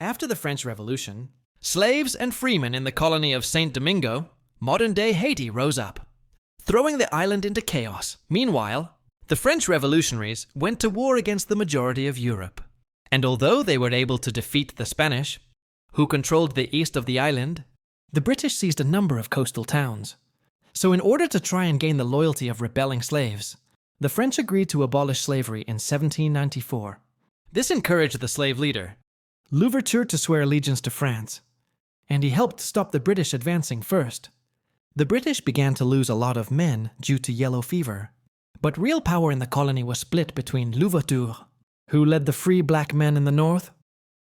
After the French Revolution, slaves and freemen in the colony of Saint-Domingue, modern-day Haiti, rose up, throwing the island into chaos. Meanwhile, the French revolutionaries went to war against the majority of Europe. And although they were able to defeat the Spanish, who controlled the east of the island, the British seized a number of coastal towns. So in order to try and gain the loyalty of rebelling slaves, the French agreed to abolish slavery in 1794. This encouraged the slave leader, Louverture, to swear allegiance to France, and he helped stop the British advancing first. The British began to lose a lot of men due to yellow fever, but real power in the colony was split between Louverture, who led the free black men in the north,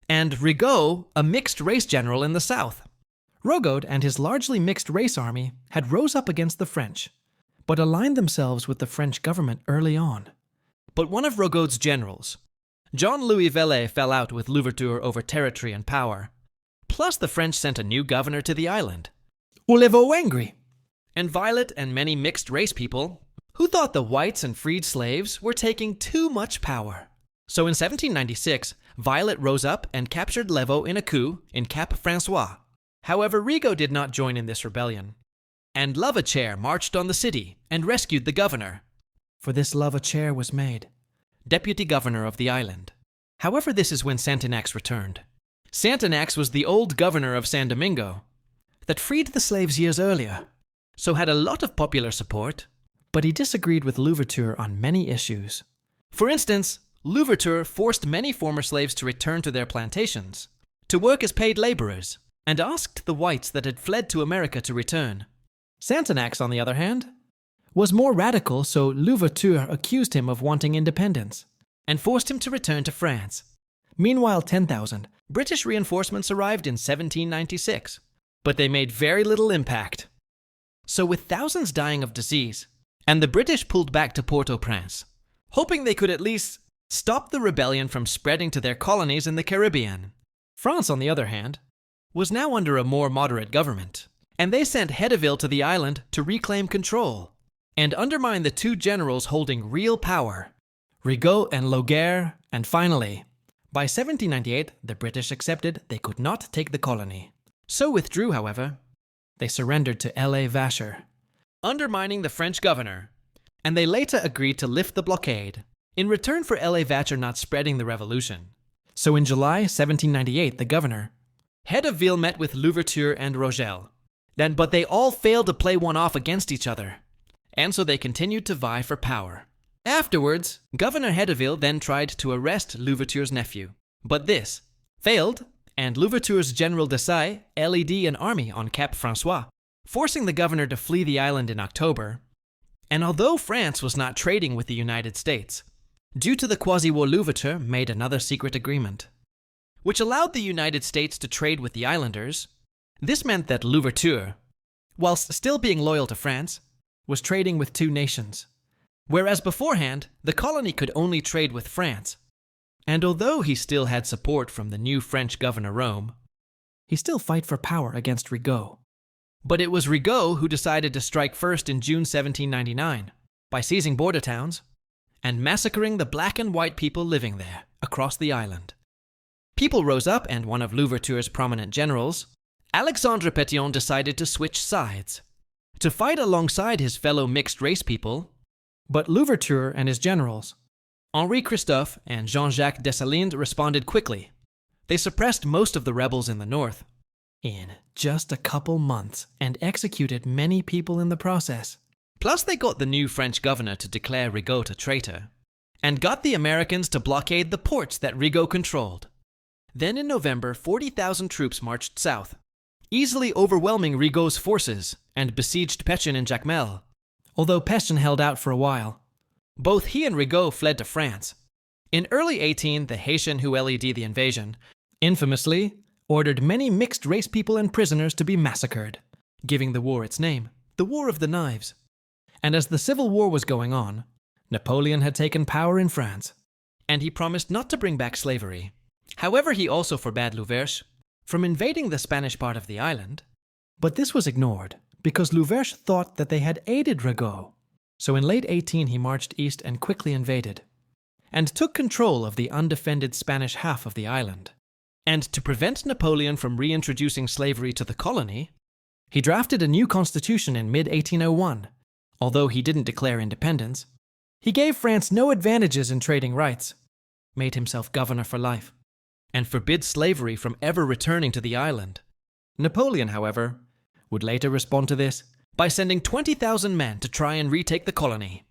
and Rigaud, a mixed-race general in the south. Rigaud and his largely mixed-race army had rose up against the French, but aligned themselves with the French government early on. But one of Rigaud's generals, Jean-Louis Velay, fell out with Louverture over territory and power. Plus, the French sent a new governor to the island, Louverture, and Violet and many mixed-race people who thought the whites and freed slaves were taking too much power. So in 1796, Violet rose up and captured Levo in a coup in Cap François. However, Rigaud did not join in this rebellion, and Louverture marched on the city and rescued the governor. For this Louverture was made deputy governor of the island. However, this is when Saint-Domingue returned. Saint-Domingue was the old governor of Saint-Domingue that freed the slaves years earlier, so had a lot of popular support, but he disagreed with Louverture on many issues. For instance, Louverture forced many former slaves to return to their plantations, to work as paid laborers, and asked the whites that had fled to America to return. Saint-Domingue, on the other hand, was more radical, so Louverture accused him of wanting independence and forced him to return to France. Meanwhile, 10,000 British reinforcements arrived in 1796, but they made very little impact. So with thousands dying of disease, and the British pulled back to Port-au-Prince, hoping they could at least stop the rebellion from spreading to their colonies in the Caribbean. France, on the other hand, was now under a more moderate government, and they sent Hauteville to the island to reclaim control and undermine the two generals holding real power, Rigaud and Laguerre. And finally, by 1798, the British accepted they could not take the colony, so withdrew. However, they surrendered to Louverture, undermining the French governor, and they later agreed to lift the blockade in return for Louverture not spreading the revolution. So in July 1798, the governor, Hauteville, met with Louverture and Rogel, but they all failed to play one off against each other, and so they continued to vie for power. Afterwards, Governor Hauteville then tried to arrest Louverture's nephew, but this failed, and Louverture's General Desailles led an army on Cap François, forcing the governor to flee the island in October. And although France was not trading with the United States, due to the quasi-war, Louverture made another secret agreement, which allowed the United States to trade with the islanders. This meant that Louverture, whilst still being loyal to France, was trading with two nations, whereas beforehand, the colony could only trade with France. And although he still had support from the new French governor Rome, he still fight for power against Rigaud. But it was Rigaud who decided to strike first in June 1799 by seizing border towns and massacring the black and white people living there across the island. People rose up, and one of Louverture's prominent generals, Alexandre Pétion, decided to switch sides, to fight alongside his fellow mixed-race people. But Louverture and his generals, Henri Christophe and Jean-Jacques Dessalines, responded quickly. They suppressed most of the rebels in the north in just a couple months and executed many people in the process. Plus, they got the new French governor to declare Rigaud a traitor, and got the Americans to blockade the ports that Rigaud controlled. Then in November, 40,000 troops marched south, easily overwhelming Rigaud's forces, and besieged Pétion and Jacmel. Although Pétion held out for a while, both he and Rigaud fled to France. In early 18, the Haitian who led the invasion, infamously, ordered many mixed-race people and prisoners to be massacred, giving the war its name, the War of the Knives. And as the Civil War was going on, Napoleon had taken power in France, and he promised not to bring back slavery. However, he also forbade Louverture from invading the Spanish part of the island. But this was ignored, because Louverture thought that they had aided Rigaud. So in late 18, he marched east and quickly invaded, and took control of the undefended Spanish half of the island. And to prevent Napoleon from reintroducing slavery to the colony, he drafted a new constitution in mid-1801. Although he didn't declare independence, he gave France no advantages in trading rights, made himself governor for life, and forbid slavery from ever returning to the island. Napoleon, however, would later respond to this by sending 20,000 men to try and retake the colony.